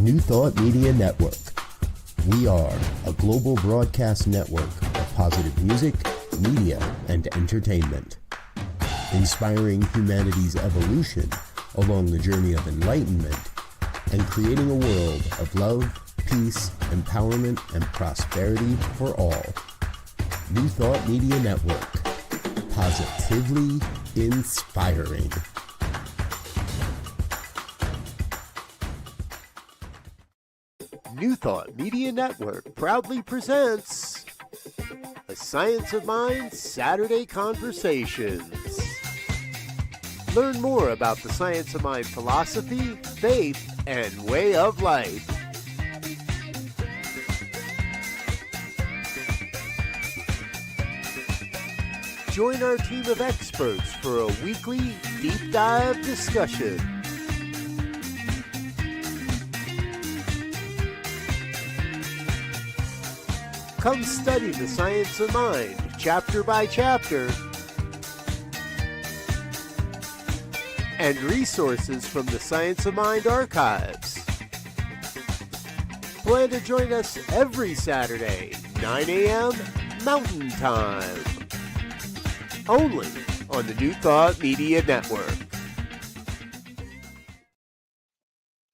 New Thought Media Network. We are a global broadcast network of positive music, media, and entertainment, inspiring humanity's evolution along the journey of enlightenment and creating a world of love, peace, empowerment, and prosperity for all. New Thought Media Network. Positively inspiring. New Thought Media Network proudly presents A Science of Mind Saturday Conversations. Learn more about the Science of Mind philosophy, faith, and way of life. Join our team of experts for a weekly deep dive discussion. Come study the science of mind, chapter by chapter, and resources from the Science of Mind archives. Plan to join us every Saturday, 9 a.m. Mountain Time, only on the New Thought Media Network.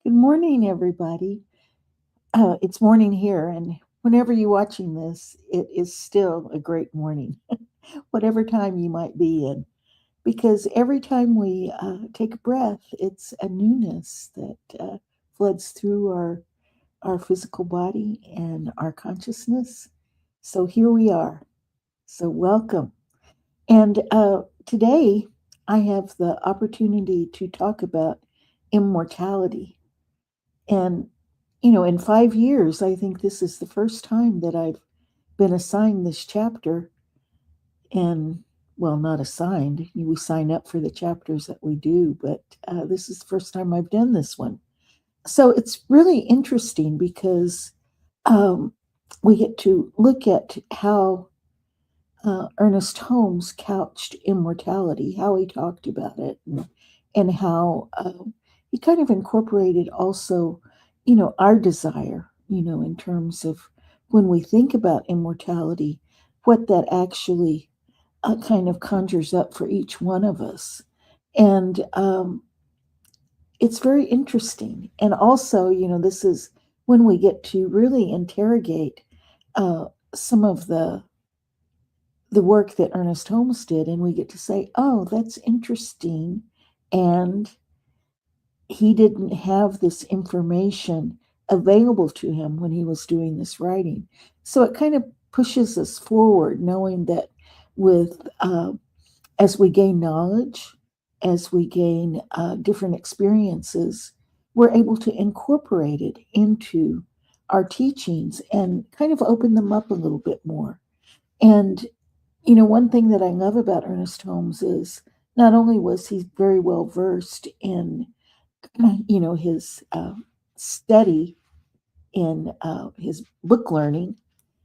Good morning, everybody. It's morning here, and whenever you're watching this, it is still a great morning, whatever time you might be in, because every time we take a breath, it's a newness that floods through our physical body and our consciousness. So here we are. So welcome. And today I have the opportunity to talk about immortality. And in 5 years, I think this is the first time that I've been assigned this chapter. And, well, not assigned. We sign up for the chapters that we do, but this is the first time I've done this one. So it's really interesting because we get to look at how Ernest Holmes couched immortality, how he talked about it, and how he kind of incorporated also our desire, in terms of when we think about immortality, what that actually kind of conjures up for each one of us. And it's very interesting. And also, this is when we get to really interrogate some of the work that Ernest Holmes did, and we get to say, oh, that's interesting. And he didn't have this information available to him when he was doing this writing. So it kind of pushes us forward, knowing that as we gain knowledge, as we gain different experiences, we're able to incorporate it into our teachings and kind of open them up a little bit more. And, one thing that I love about Ernest Holmes is not only was he very well versed in his study in his book learning,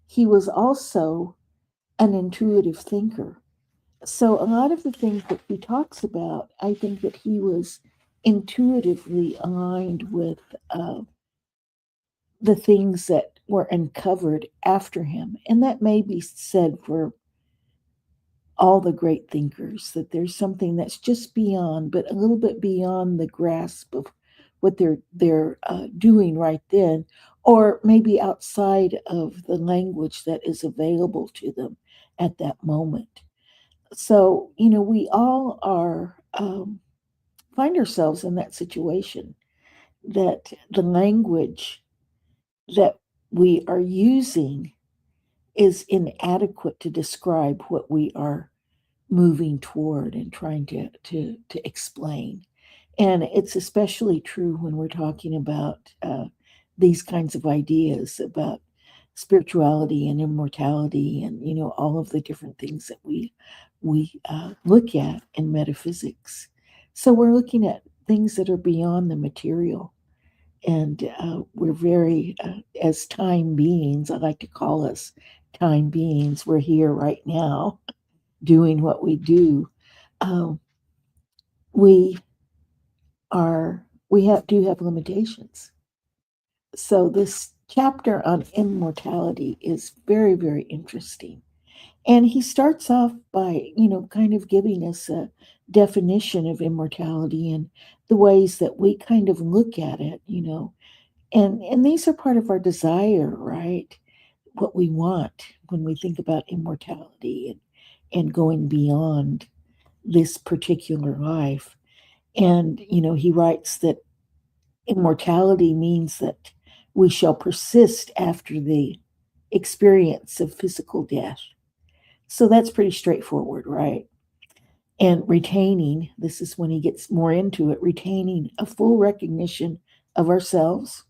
he was also an intuitive thinker. So a lot of the things that he talks about, I think that he was intuitively aligned with the things that were uncovered after him. And that may be said for all the great thinkers, that there's something that's just beyond, but a little bit beyond the grasp of what they're doing right then, or maybe outside of the language that is available to them at that moment. So, we all find ourselves in that situation, that the language that we are using is inadequate to describe what we are moving toward and trying to explain. And it's especially true when we're talking about these kinds of ideas about spirituality and immortality and, all of the different things that we look at in metaphysics. So we're looking at things that are beyond the material. And we're very, as time beings, I like to call us time beings, we're here right now doing what we do. We do have limitations. So this chapter on immortality is very, very interesting. And he starts off by, kind of giving us a definition of immortality and the ways that we kind of look at it. And these are part of our desire, right? What we want when we think about immortality and going beyond this particular life. And, he writes that immortality means that we shall persist after the experience of physical death. So that's pretty straightforward, right? And retaining, this is when he gets more into it, retaining a full recognition of ourselves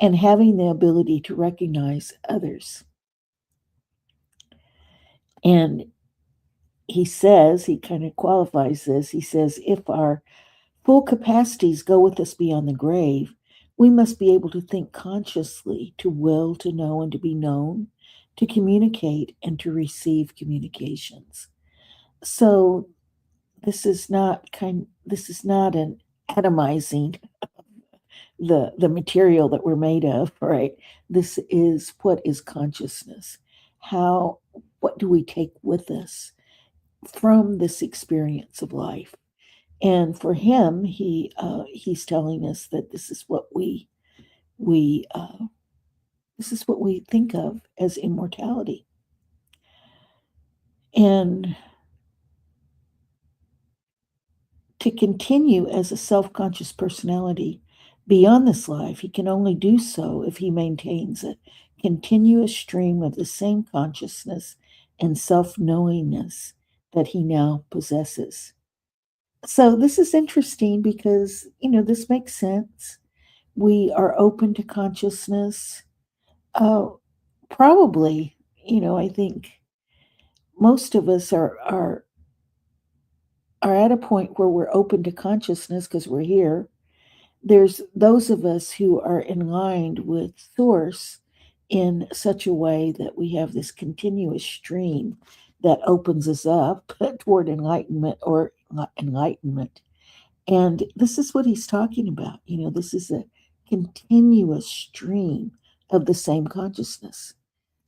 and having the ability to recognize others. And he says, he kind of qualifies this, he says, if our full capacities go with us beyond the grave, we must be able to think consciously, to will, to know, and to be known, to communicate, and to receive communications. So this is not an atomizing the material that we're made of, right? This is what is consciousness. What do we take with us from this experience of life? And for him, he's telling us that we this is what we think of as immortality. And to continue as a self-conscious personality beyond this life, he can only do so if he maintains a continuous stream of the same consciousness and self-knowingness that he now possesses. So this is interesting because, this makes sense. We are open to consciousness. Uh, Probably, I think most of us are at a point where we're open to consciousness because we're here. There's those of us who are in line with Source in such a way that we have this continuous stream that opens us up toward enlightenment or enlightenment. And this is what he's talking about. This is a continuous stream of the same consciousness.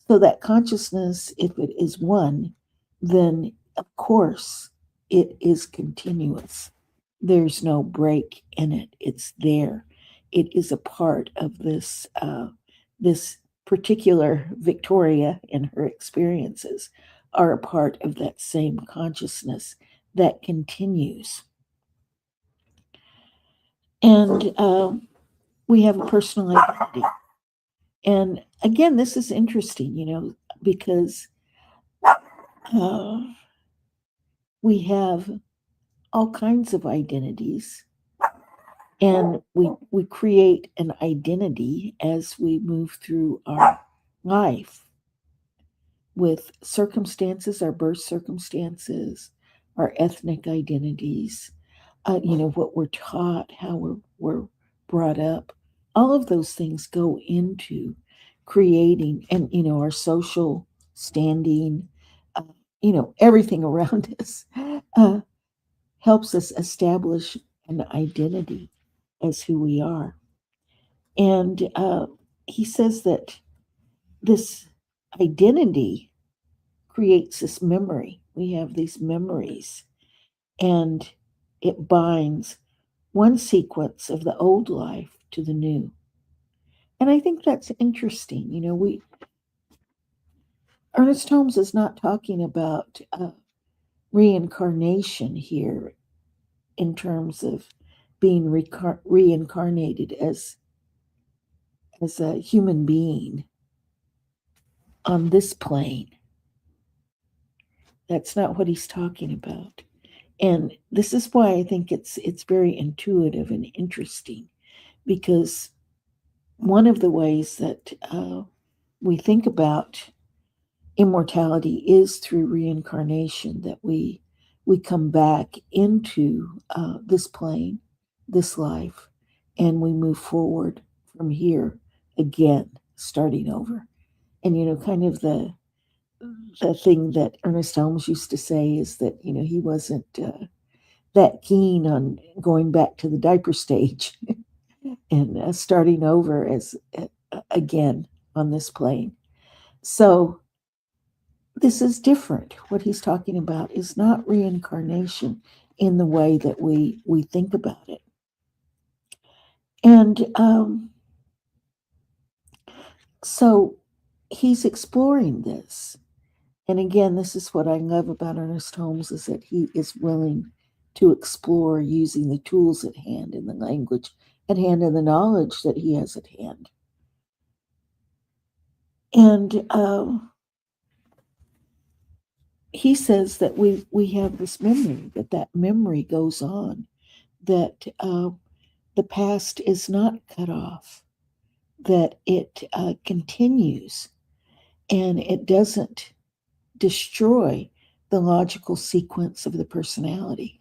So that consciousness, if it is one, then of course it is continuous. There's no break in it. It's there. It is a part of this particular Victoria and her experiences are a part of that same consciousness that continues. And we have a personal identity. And again, this is interesting, because we have all kinds of identities, and we create an identity as we move through our life with circumstances, our birth circumstances, our ethnic identities, what we're taught, how we're brought up. All of those things go into creating, and our social standing, everything around us helps us establish an identity as who we are. And he says that this identity creates this memory. We have these memories, and it binds one sequence of the old life to the new. And I think that's interesting. Ernest Holmes is not talking about reincarnation here in terms of being reincarnated as a human being on this plane. That's not what he's talking about. And this is why I think it's very intuitive and interesting, because one of the ways that we think about immortality is through reincarnation, that we come back into this plane, this life, and we move forward from here again, starting over. And kind of the thing that Ernest Holmes used to say is that he wasn't that keen on going back to the diaper stage. and starting over as again on this plane. So this is different. What he's talking about is not reincarnation in the way that we think about it. And so he's exploring this. And again, this is what I love about Ernest Holmes, is that he is willing to explore using the tools at hand and the language at hand and the knowledge that he has at hand. And he says that we have this memory, that memory goes on, that the past is not cut off, that it continues, and it doesn't destroy the logical sequence of the personality.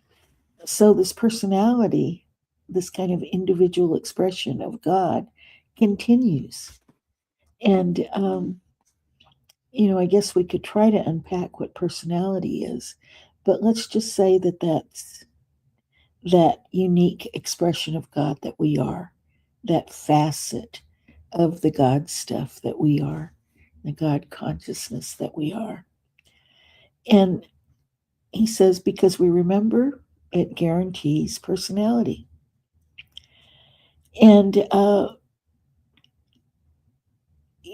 So this personality, this kind of individual expression of God, continues. And I guess we could try to unpack what personality is, but let's just say that that's that unique expression of God that we are, that facet of the God stuff that we are, the God consciousness that we are. And he says, because we remember, it guarantees personality. And,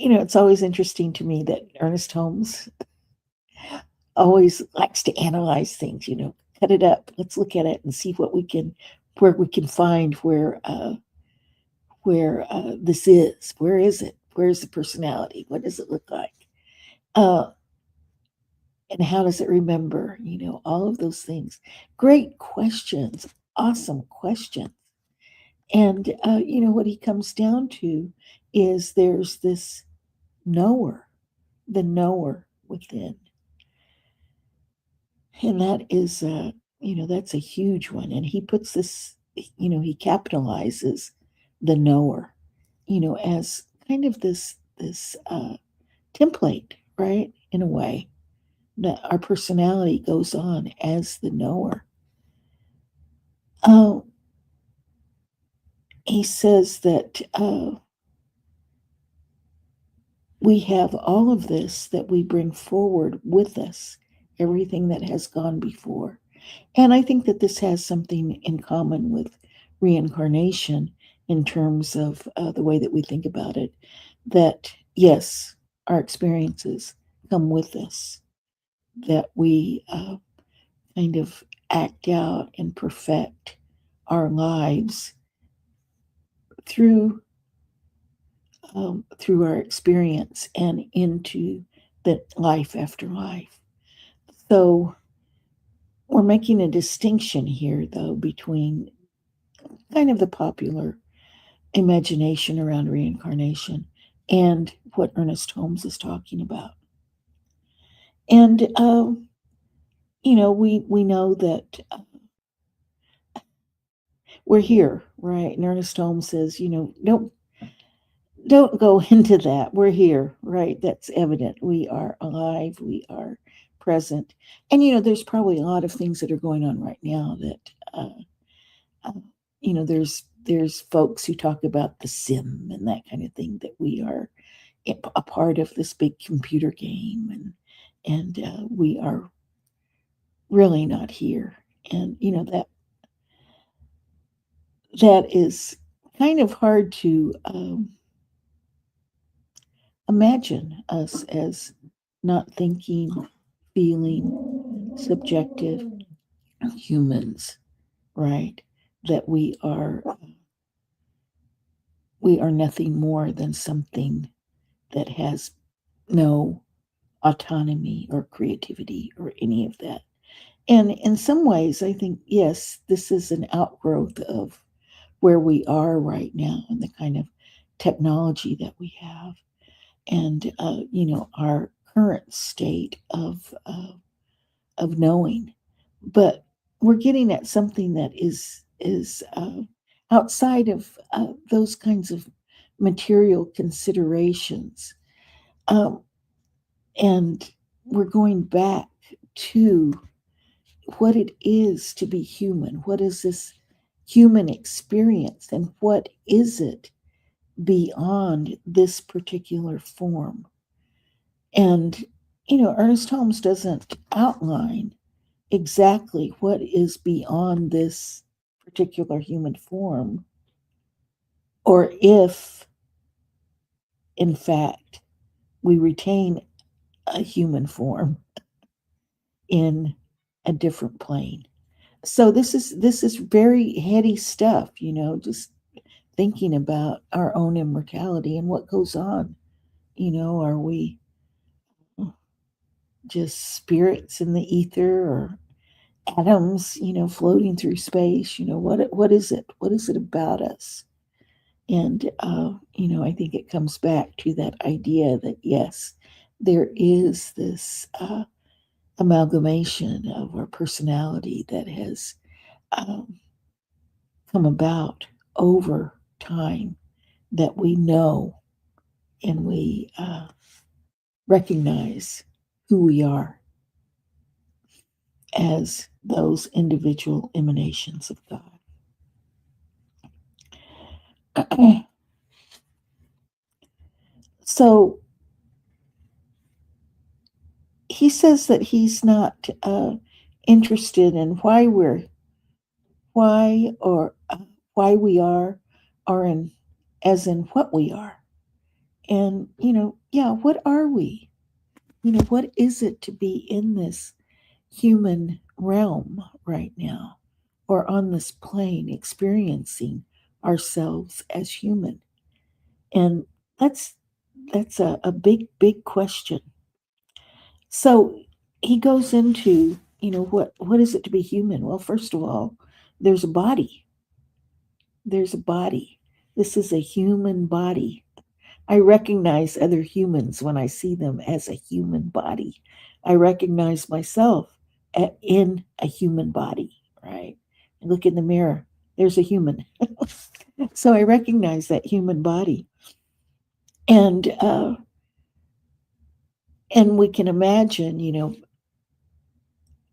it's always interesting to me that Ernest Holmes always likes to analyze things, cut it up. Let's look at it and see where we can find where this is. Where is it? Where's the personality? What does it look like? And how does it remember? All of those things. Great questions. Awesome questions. And, what he comes down to is there's this knower, the knower within. And that is, that's a huge one. And he puts this, he capitalizes the knower, as kind of this template, right? In a way, that our personality goes on as the knower. He says that we have all of this that we bring forward with us, everything that has gone before. And I think that this has something in common with reincarnation in terms of the way that we think about it, that yes, our experiences come with us, that we kind of act out and perfect our lives through our experience and into the life after life. So we're making a distinction here, though, between kind of the popular imagination around reincarnation and what Ernest Holmes is talking about. And we know that we're here, right? And Ernest Holmes says, don't go into that. We're here, right? That's evident. We are alive. We are present. And, there's probably a lot of things that are going on right now that, there's folks who talk about the sim and that kind of thing, that we are a part of this big computer game, and we are really not here. And, that is kind of hard to imagine us as not thinking, feeling, subjective humans, right? That we are nothing more than something that has no autonomy or creativity or any of that. And in some ways, I think, yes, this is an outgrowth of where we are right now and the kind of technology that we have, and our current state of knowing. But we're getting at something that is outside of those kinds of material considerations, and we're going back to what it is to be human. What is this human experience, and what is it beyond this particular form. And, Ernest Holmes doesn't outline exactly what is beyond this particular human form, or if, in fact, we retain a human form in a different plane. So this is very heady stuff, just thinking about our own immortality and what goes on. Are we just spirits in the ether, or atoms, floating through space? What is it? What is it about us? And I think it comes back to that idea that yes, there is this amalgamation of our personality that has um, come about over time, that we know and we recognize who we are as those individual emanations of God. So he says that he's not interested in why or why we are, or in as in what we are. And yeah, what are we? What is it to be in this human realm right now, or on this plane, experiencing ourselves as human? And that's a big question. So he goes into, what is it to be human? Well, first of all, there's a body. There's a body. This is a human body. I recognize other humans when I see them as a human body. I recognize myself in a human body, right? I look in the mirror, there's a human. So I recognize that human body. And we can imagine,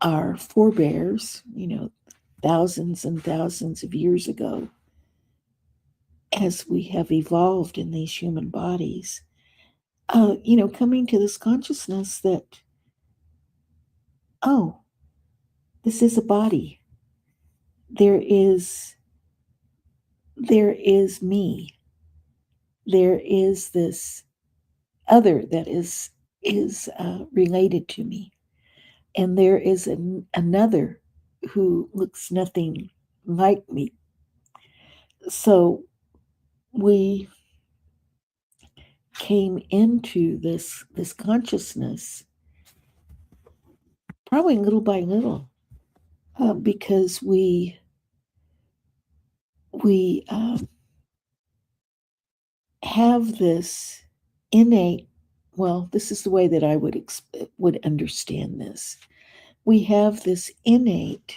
our forebears, thousands and thousands of years ago, as we have evolved in these human bodies, coming to this consciousness that, oh, this is a body. There is me. There is this other that is related to me, and there is another who looks nothing like me. So we came into this consciousness probably little by little, because we have this innate. Well, this is the way that I would understand this. We have this innate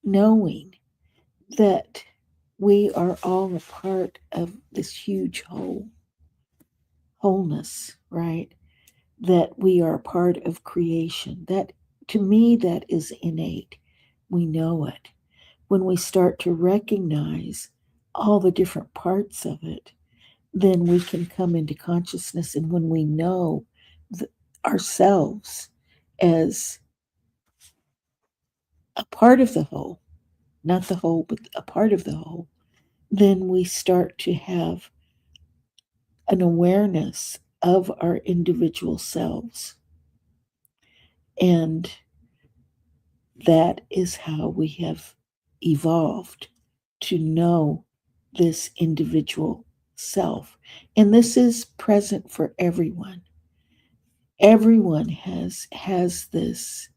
knowing that we are all a part of this huge wholeness, right? That we are a part of creation. That, to me, that is innate. We know it. When we start to recognize all the different parts of it, then we can come into consciousness. And when we know ourselves as a part of the whole, not the whole, but a part of the whole, then we start to have an awareness of our individual selves. And that is how we have evolved to know this individual self. And this is present for everyone. Everyone has this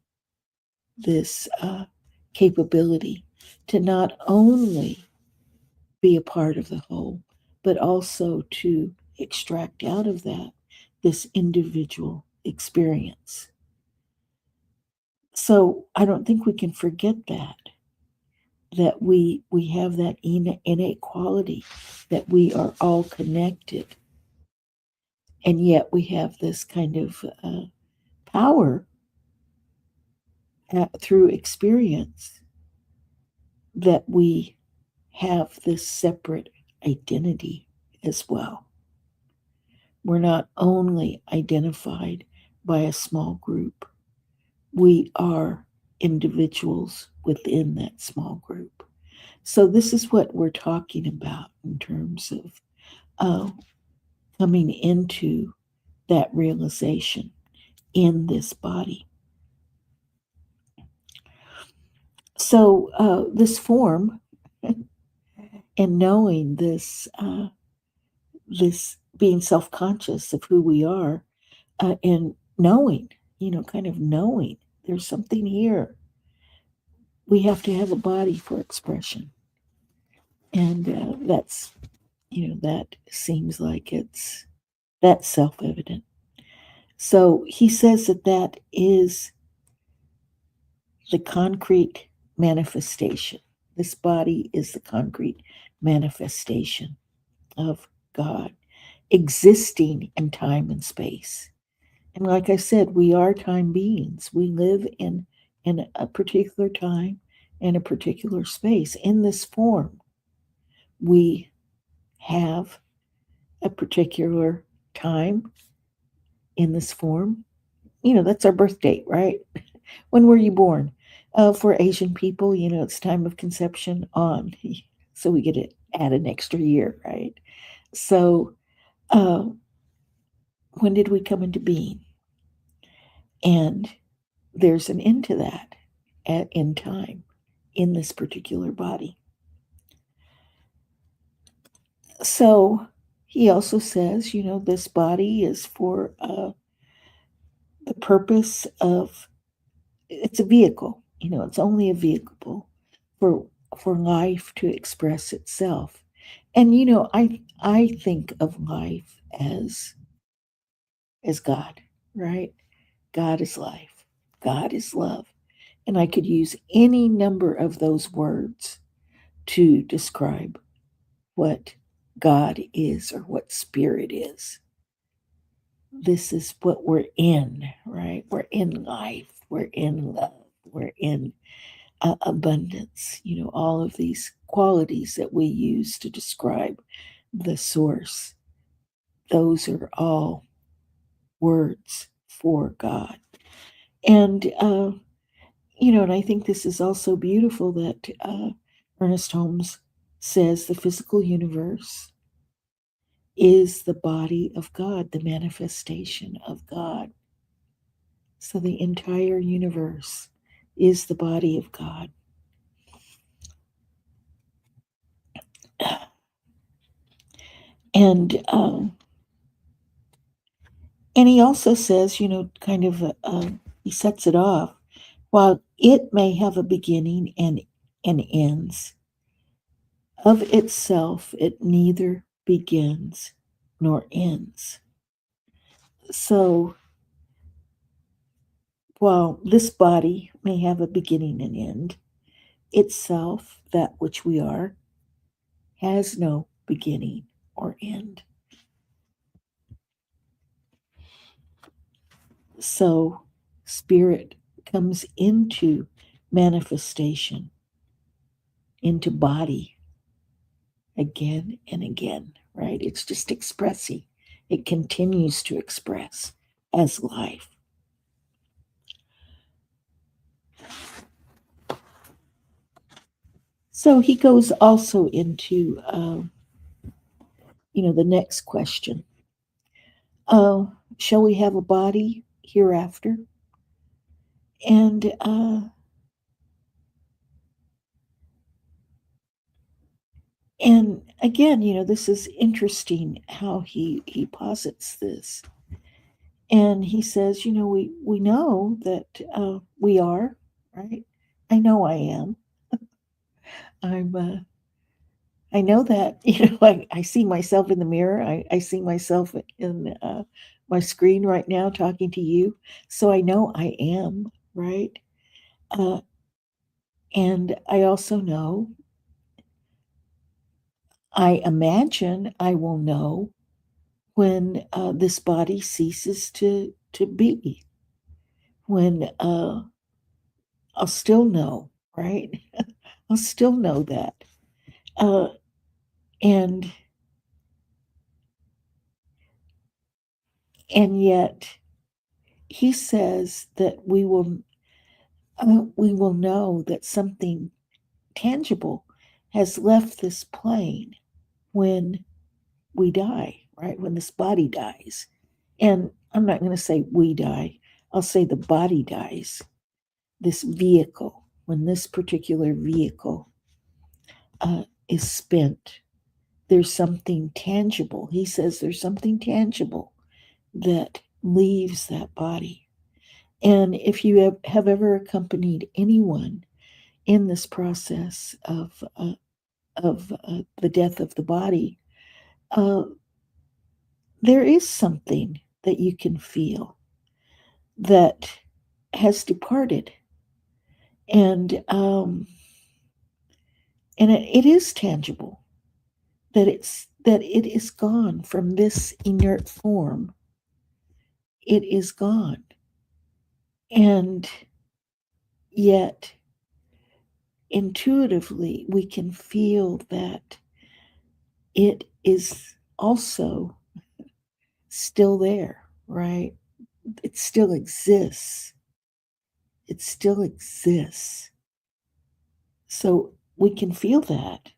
capability to not only be a part of the whole, but also to extract out of that this individual experience. So I don't think we can forget that we have that innate quality, that we are all connected, and yet we have this kind of power through experience that we have this separate identity as well. We're not only identified by a small group, we are individuals within that small group. So, this is what we're talking about in terms of coming into that realization in this body. So, this form and knowing this being self-conscious of who we are, and knowing, kind of knowing there's something here. We have to have a body for expression, and that seems like that's self-evident. So he says that is the concrete manifestation. This body is the concrete manifestation of God existing in time and space. And like I said, we are time beings. We live in a particular time and a particular space. In this form, we have a particular time in this form. That's our birth date, right? When were you born? For Asian people, it's time of conception on. So we get to add an extra year, right? So when did we come into being? And there's an end to that in time in this particular body. So he also says, this body is for the purpose of, it's a vehicle, it's only a vehicle for life to express itself. And I think of life as God, right? God is life. God is love. And I could use any number of those words to describe what God is or what spirit is. This is what we're in, right? We're in life. We're in love. We're in abundance. All of these qualities that we use to describe the source, those are all words for God. And, and I think this is also beautiful that Ernest Holmes says the physical universe is the body of God, the manifestation of God. So the entire universe is the body of God. And he also says, kind of, he sets it off. While it may have a beginning and ends, of itself it neither begins nor ends. So while this body may have a beginning and end, itself, that which we are, has no beginning or end. So spirit comes into manifestation, into body again and again, right? It's just expressing. It continues to express as life. So he goes also into, the next question. Shall we have a body hereafter? And again, this is interesting how he posits this. And he says, we know that we are, right? I know I am. I know that, I see myself in the mirror. I see myself in my screen right now talking to you. So I know I am, right? And I also know, I imagine I will know when this body ceases to be, when I'll still know, right? I'll still know that. And yet he says that we will know that something tangible has left this plane when we die, right? When this body dies. And I'm not going to say we die, I'll say the body dies. This vehicle, when this particular vehicle is spent, there's something tangible. He says there's something tangible that leaves that body. And if you have ever accompanied anyone in this process of the death of the body, there is something that you can feel that has departed, and it is tangible, that it is gone from this inert form. It is gone, and yet intuitively we can feel that it is also still there, right? It still exists. It still exists. So we can feel that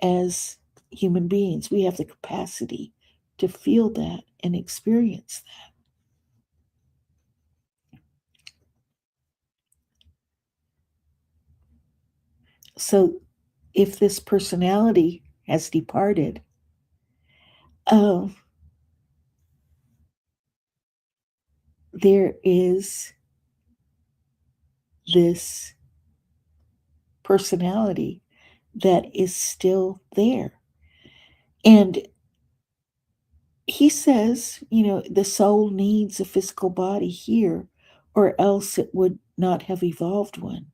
as human beings. We have the capacity to feel that and experience that. So if this personality has departed, there is this personality that is still there. And he says, the soul needs a physical body here, or else it would not have evolved one.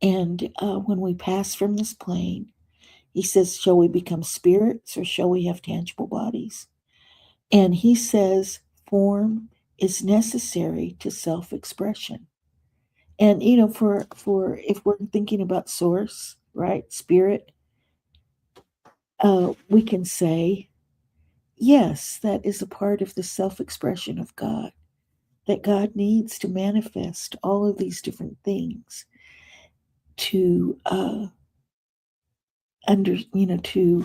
And when we pass from this plane, he says, shall we become spirits or shall we have tangible bodies? And he says, form is necessary to self-expression. And, for if we're thinking about source, right, spirit, we can say, yes, that is a part of the self-expression of God, that God needs to manifest all of these different things to to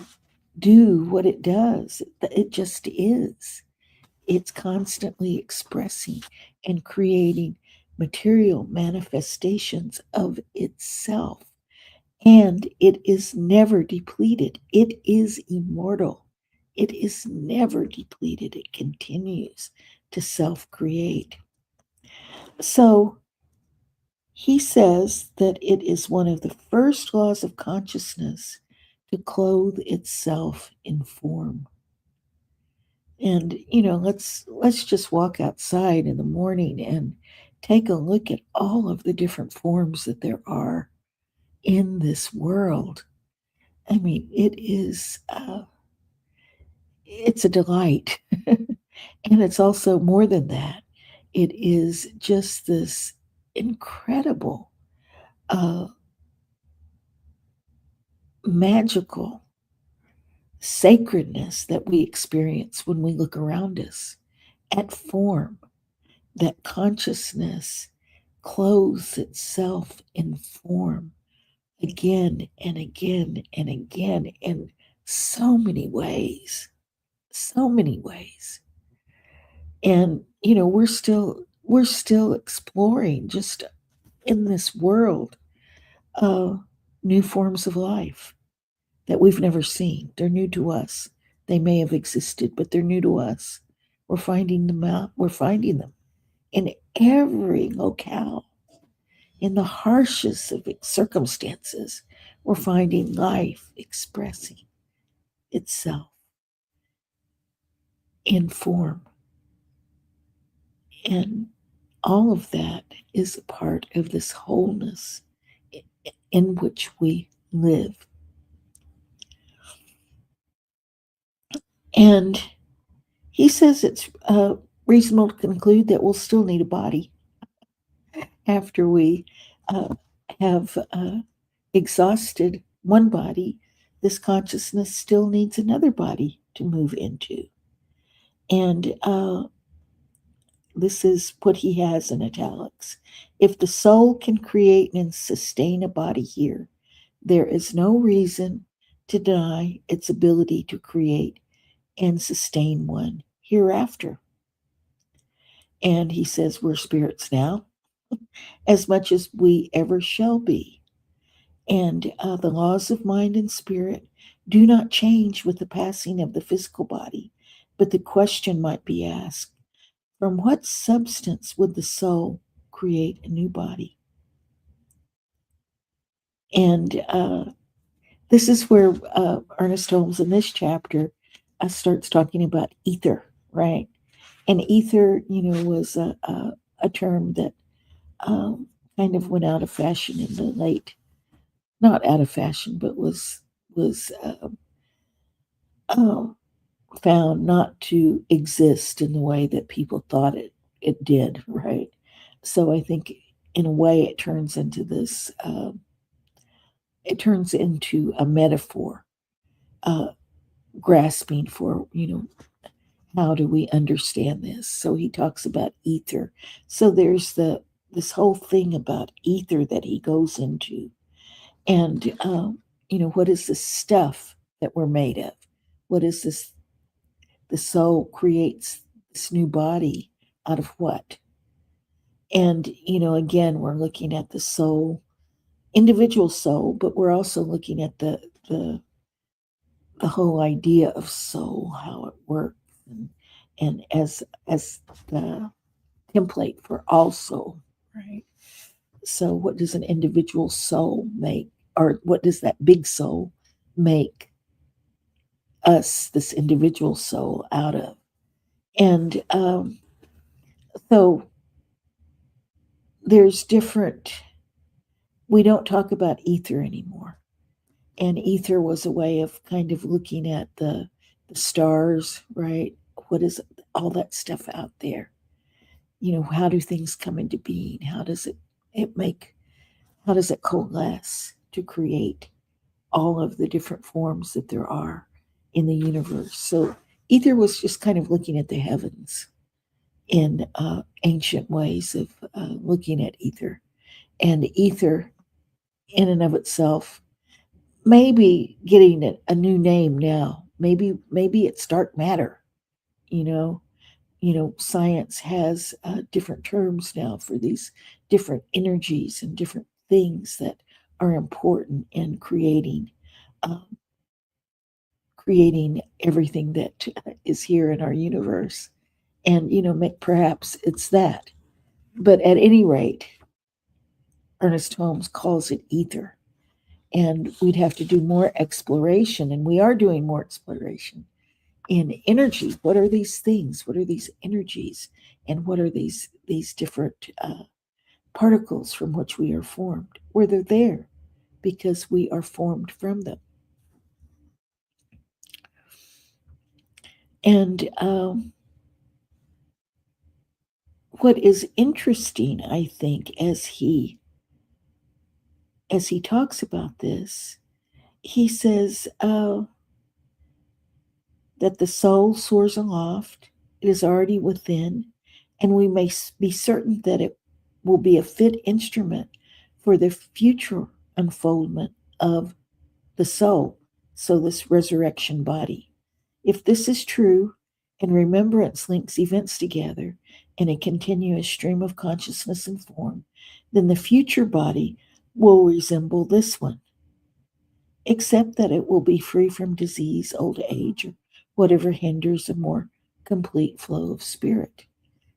do what it does. It just is. It's constantly expressing and creating material manifestations of itself. And it is never depleted. It is immortal. It is never depleted. It continues to self-create. So he says that it is one of the first laws of consciousness to clothe itself in form. And let's just walk outside in the morning and take a look at all of the different forms that there are in this world. I mean, it's a delight. And it's also more than that. It is just this incredible, magical sacredness that we experience when we look around us at form, that consciousness clothes itself in form again and again and again in so many ways. So many ways. And we're still exploring just in this world new forms of life that we've never seen. They're new to us. They may have existed, but they're new to us. We're finding them out. We're finding them in every locale. In the harshest of circumstances, we're finding life expressing itself in form. And all of that is a part of this wholeness in which we live. And he says it's reasonable to conclude that we'll still need a body after we have exhausted one body, this consciousness still needs another body to move into. And this is what he has in italics. If the soul can create and sustain a body here, there is no reason to deny its ability to create and sustain one hereafter. And he says, we're spirits now, as much as we ever shall be. And the laws of mind and spirit do not change with the passing of the physical body. But the question might be asked, from what substance would the soul create a new body? And this is where Ernest Holmes in this chapter starts talking about ether, right? And ether, was a term that kind of went out of fashion in the late, not out of fashion, but was um, found not to exist in the way that people thought it did, right? So I think in a way it turns into this. It turns into a metaphor, uh, grasping for how do we understand this? So he talks about ether. So there's this whole thing about ether that he goes into, and what is the stuff that we're made of? What is this? The soul creates this new body out of what? And again, we're looking at the soul, individual soul, but we're also looking at the whole idea of soul, how it works, and as the template for all soul, right? So, what does an individual soul make, or what does that big soul make us, this individual soul, out of? And so, there's different. We don't talk about ether anymore, and ether was a way of kind of looking at the stars, right? What is all that stuff out there? How do things come into being? How does it make, how does it coalesce to create all of the different forms that there are in the universe? So ether was just kind of looking at the heavens in ancient ways of looking at ether. And ether in and of itself maybe getting a new name now. Maybe it's dark matter. You know, science has different terms now for these different energies and different things that are important in um, creating everything that is here in our universe. And perhaps it's that. But at any rate, Ernest Holmes calls it ether. And we'd have to do more exploration, and we are doing more exploration in energy. What are these things? What are these energies? And what are these different particles from which we are formed? Where they're there because we are formed from them. And what is interesting, I think, as he talks about this, he says that the soul soars aloft. It is already within, and we may be certain that it will be a fit instrument for the future unfoldment of the soul, so this resurrection body. If this is true, and remembrance links events together in a continuous stream of consciousness and form, then the future body will resemble this one, except that it will be free from disease, old age, or whatever hinders a more complete flow of spirit.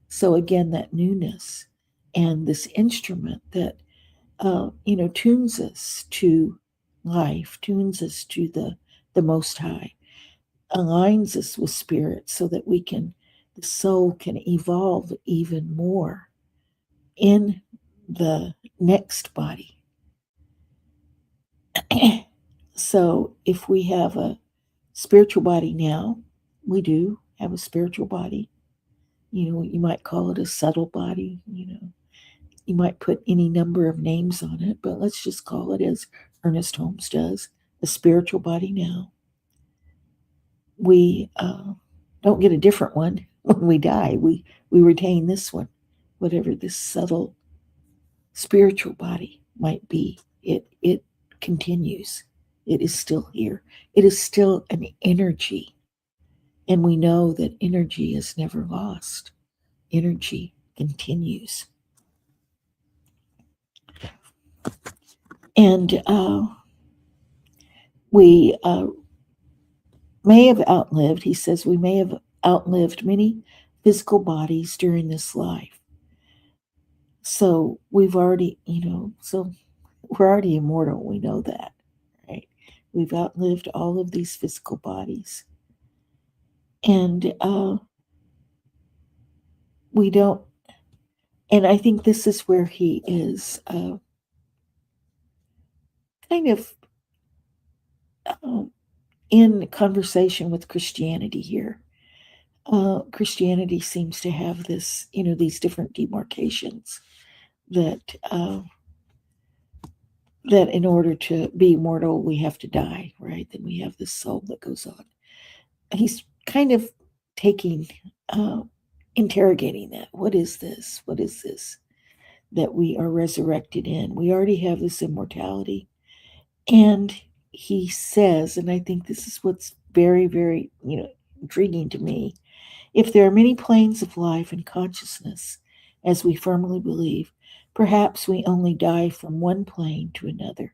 So again, that newness and this instrument that tunes us to life, tunes us to the Most High, aligns us with spirit so that the soul can evolve even more in the next body. So if we have a spiritual body now, we do have a spiritual body. You might call it a subtle body. You might put any number of names on it, but let's just call it as Ernest Holmes does, a spiritual body now. We don't get a different one when we die. We retain this one, whatever this subtle spiritual body might be. It continues. It is still here. It is still an energy. And we know that energy is never lost. Energy continues. And we may have outlived, he says, we may have outlived many physical bodies during this life. So we've already, so we're already immortal. We know that, right? We've outlived all of these physical bodies. And we don't, and I think this is where he is kind of in conversation with Christianity here. Christianity seems to have this, these different demarcations that that in order to be immortal, we have to die, right? Then we have this soul that goes on. He's kind of taking, interrogating that. What is this? What is this that we are resurrected in? We already have this immortality. And he says, and I think this is what's very, very, intriguing to me. If there are many planes of life and consciousness, as we firmly believe, perhaps we only die from one plane to another.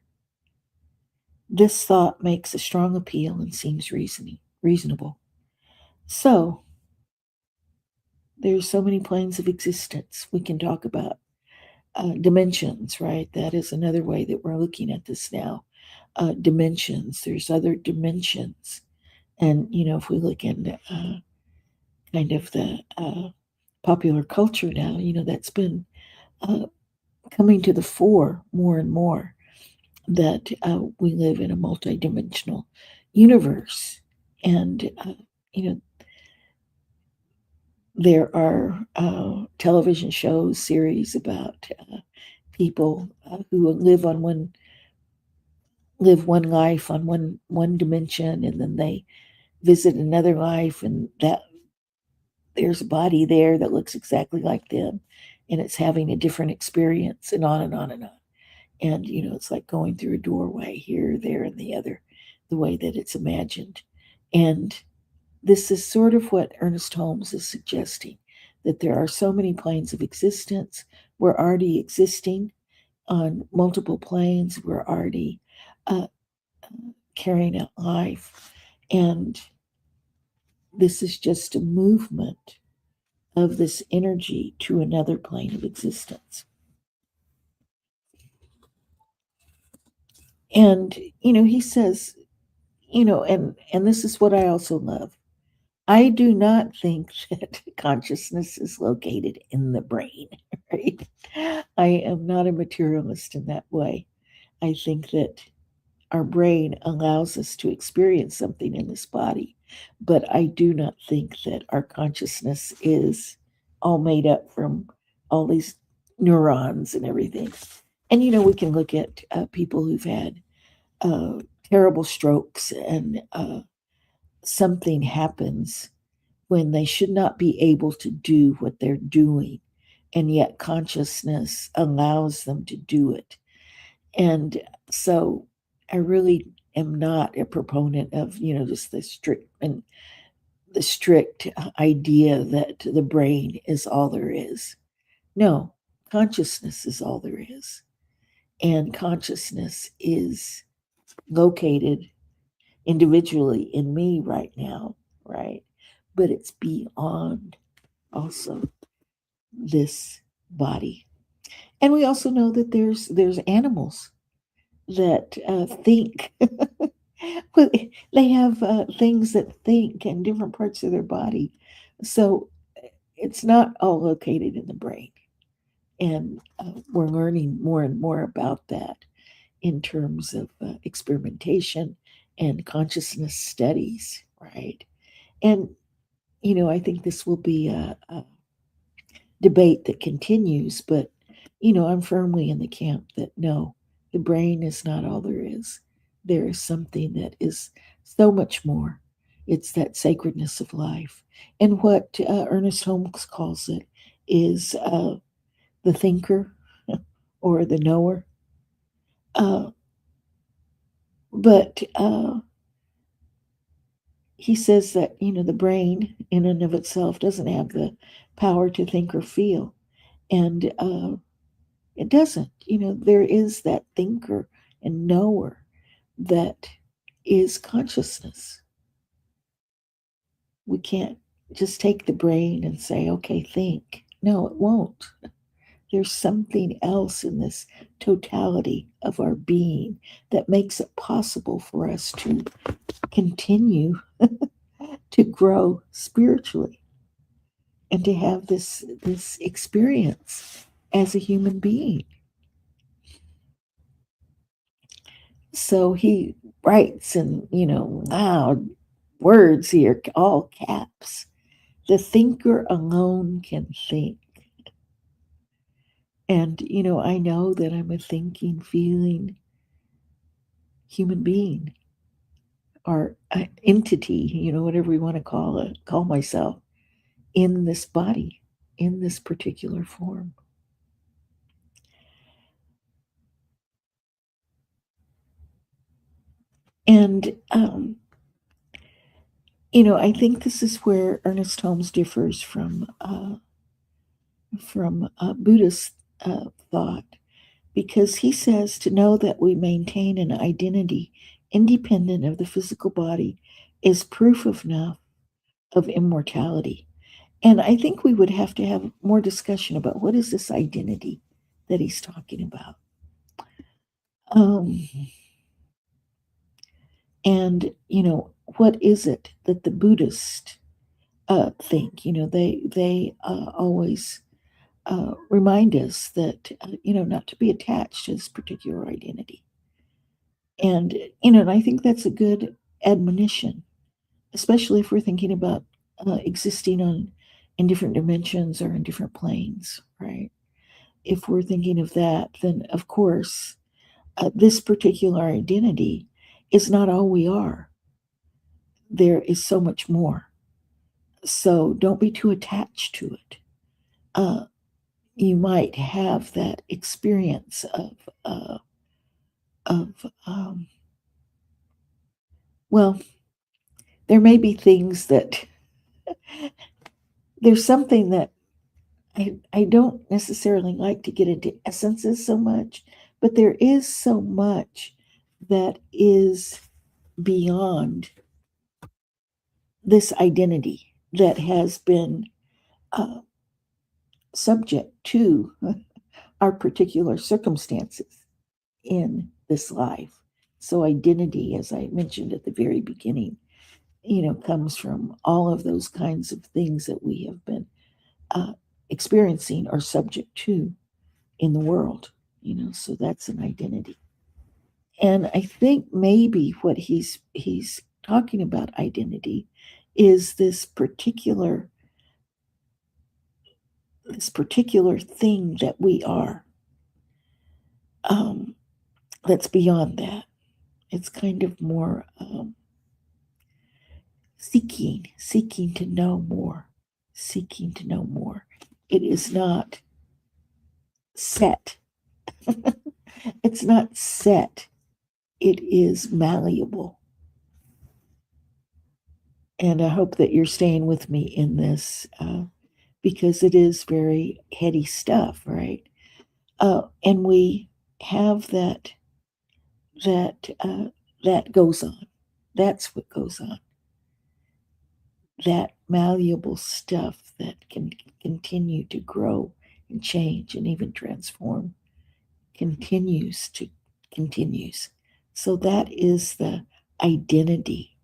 This thought makes a strong appeal and seems reasonable. So, there's so many planes of existence. We can talk about dimensions, right? That is another way that we're looking at this now. Dimensions, there's other dimensions. And, if we look into kind of the popular culture now, that's been coming to the fore more and more, that we live in a multidimensional universe. And, there are television shows, series about people who live one life on one dimension, and then they visit another life, and that there's a body there that looks exactly like them, and it's having a different experience, and on and on and on. And it's like going through a doorway here, there, and the other, the way that it's imagined. And this is sort of what Ernest Holmes is suggesting, that there are so many planes of existence. We're already existing on multiple planes. We're already carrying out life. And this is just a movement of this energy to another plane of existence. And, he says, and this is what I also love. I do not think that consciousness is located in the brain, right? I am not a materialist in that way. I think that our brain allows us to experience something in this body, but I do not think that our consciousness is all made up from all these neurons and everything. And, we can look at people who've had terrible strokes, and something happens when they should not be able to do what they're doing, and yet consciousness allows them to do it. And so I really am not a proponent of, just the strict idea that the brain is all there is. No, consciousness is all there is. And consciousness is located individually in me right now, right? But it's beyond also this body. And we also know that there's animals that think. They have things that think in different parts of their body. So it's not all located in the brain. And we're learning more and more about that in terms of experimentation and consciousness studies, right? And, I think this will be a debate that continues, but, I'm firmly in the camp that no, The brain is not all there is. There is something that is so much more. It's that sacredness of life. And what Ernest Holmes calls it is the thinker or the knower. Uh, but he says that, the brain in and of itself doesn't have the power to think or feel. And it doesn't. There is that thinker and knower that is consciousness. We can't just take the brain and say, okay, think. No, it won't. There's something else in this totality of our being that makes it possible for us to continue to grow spiritually and to have this experience as a human being. So he writes in, loud words here, all caps. The thinker alone can think. And, I know that I'm a thinking, feeling human being or entity, whatever we want to call myself in this body, in this particular form. And, I think this is where Ernest Holmes differs from Buddhist thought, because he says to know that we maintain an identity independent of the physical body is proof enough of immortality. And I think we would have to have more discussion about what is this identity that he's talking about. Um, and, what is it that the Buddhists think? They always remind us that, not to be attached to this particular identity. And, and I think that's a good admonition, especially if we're thinking about existing in different dimensions or in different planes, right? If we're thinking of that, then of course, this particular identity is not all we are. There is so much more. So don't be too attached to it. You might have that experience of well, there may be things that there's something that I don't necessarily like to get into essences so much, but there is so much that is beyond this identity that has been uh, subject to our particular circumstances in this life. So, identity, as I mentioned at the very beginning, comes from all of those kinds of things that we have been uh, experiencing or subject to in the world. So that's an identity. And I think maybe what he's talking about identity is this particular thing that we are, that's beyond that. It's kind of more seeking to know more, seeking to know more. It is not set. It's not set. It is malleable. And I hope that you're staying with me in this because it is very heady stuff, right? And we have that goes on. That's what goes on. That malleable stuff that can continue to grow and change and even transform continues. So that is the identity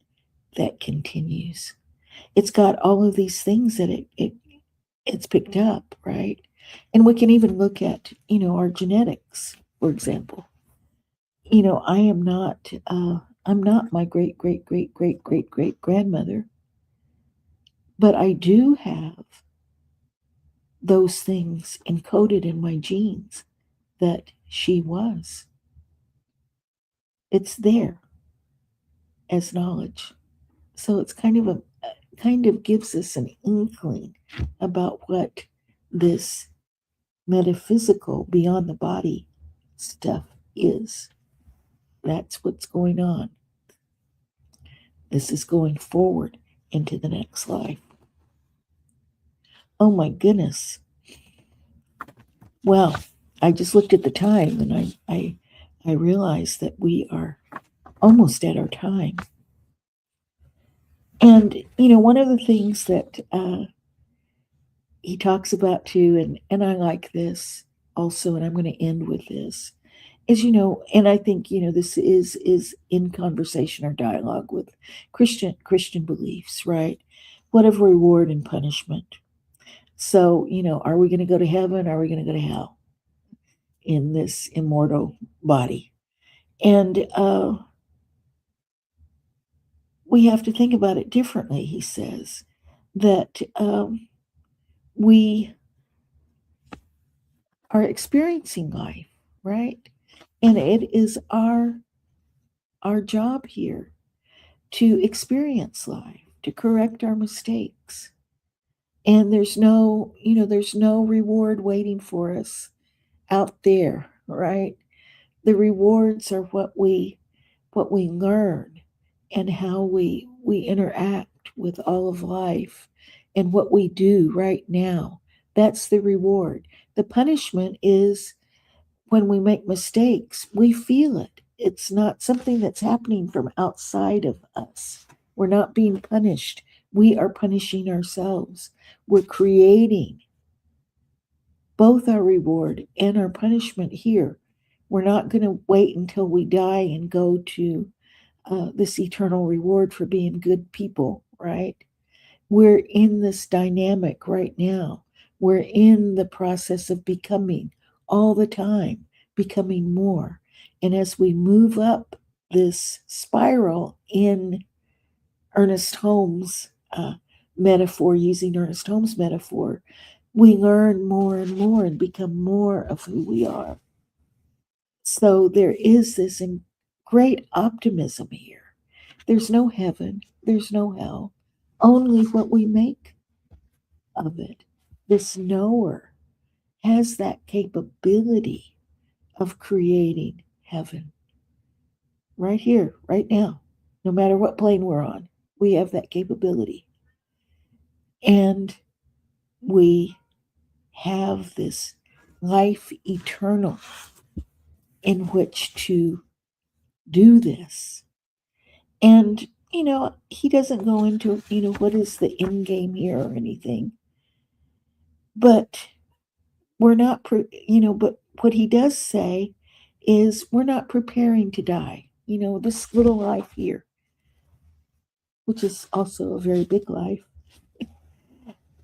that continues. It's got all of these things that it's picked up, right? And we can even look at, our genetics, for example. I am not I'm not my great great great great great great grandmother, but I do have those things encoded in my genes that she was. It's there as knowledge. So it's kind of gives us an inkling about what this metaphysical beyond the body stuff is. That's what's going on. This is going forward into the next life. Oh my goodness. Well, I just looked at the time and I realized that we are almost at our time. And, one of the things that he talks about too, and I like this also, and I'm going to end with this, is, and I think, this is in conversation or dialogue with Christian beliefs, right? What of reward and punishment? So, are we going to go to heaven? Are we going to go to hell in this immortal body? And we have to think about it differently, he says, that we are experiencing life, right? And it is our job here to experience life, to correct our mistakes. And there's no reward waiting for us out there, right? The rewards are what we learn and how we interact with all of life and what we do right now. That's the reward. The punishment is when we make mistakes, we feel it. It's not something that's happening from outside of us. We're not being punished. We are punishing ourselves. We're creating both our reward and our punishment here. We're not going to wait until we die and go to this eternal reward for being good people, right? We're in this dynamic right now. We're in the process of becoming all the time, becoming more. And as we move up this spiral in Ernest Holmes' metaphor, using Ernest Holmes' metaphor, we learn more and more and become more of who we are. So there is this great optimism here. There's no heaven, there's no hell, only what we make of it. This knower has that capability of creating heaven right here, right now, no matter what plane we're on. We have that capability. And we have this life eternal in which to do this. And, he doesn't go into, what is the end game here or anything. But we're not, but what he does say is we're not preparing to die. This little life here, which is also a very big life.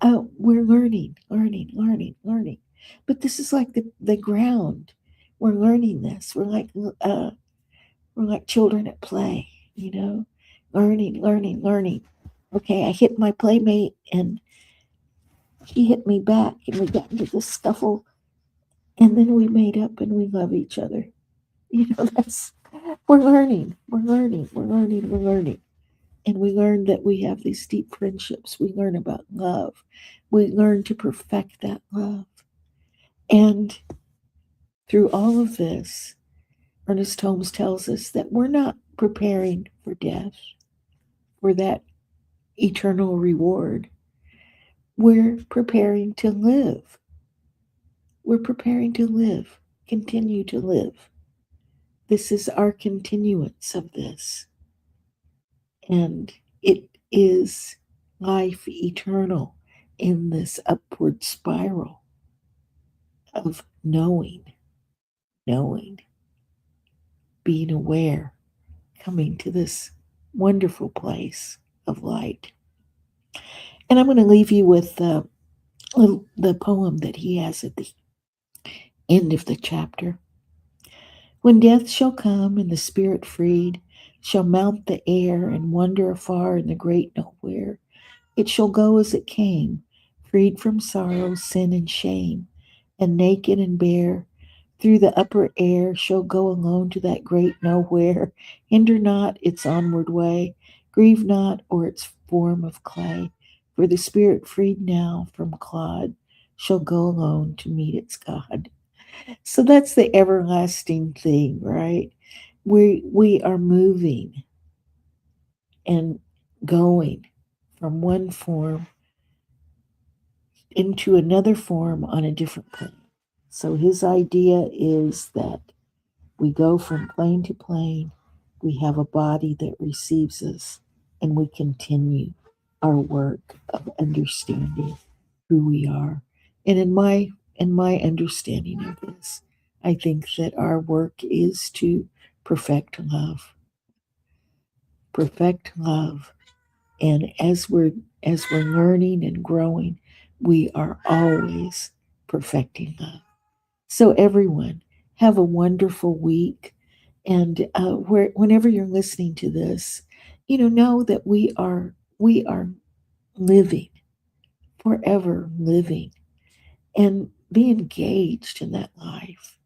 We're learning. But this is like the ground. We're learning this. We're like children at play, learning. Okay, I hit my playmate and she hit me back and we got into this scuffle and then we made up and we love each other. That's we're learning. And we learn that we have these deep friendships. We learn about love. We learn to perfect that love. And through all of this, Ernest Holmes tells us that we're not preparing for death, for that eternal reward. We're preparing to live. We're preparing to live, continue to live. This is our continuance of this. And it is life eternal in this upward spiral of knowing, being aware, coming to this wonderful place of light. And I'm going to leave you with the poem that he has at the end of the chapter. When death shall come and the spirit freed shall mount the air and wander afar in the great nowhere, it shall go as it came, freed from sorrow, sin, and shame, and naked and bare, Through the upper air she'll go alone to that great nowhere. Hinder not its onward way, grieve not o'er its form of clay, for the spirit freed now from clod shall go alone to meet its God. So that's the everlasting thing, right? We are moving and going from one form into another form on a different plane. So his idea is that we go from plane to plane, we have a body that receives us, and we continue our work of understanding who we are. And in my understanding of this, I think that our work is to perfect love. Perfect love. And as we're learning and growing, we are always perfecting love. So everyone, have a wonderful week. And whenever you're listening to this, know that we are living, forever living, and be engaged in that life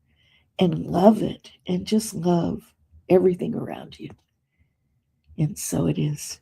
and love it and just love everything around you. And so it is.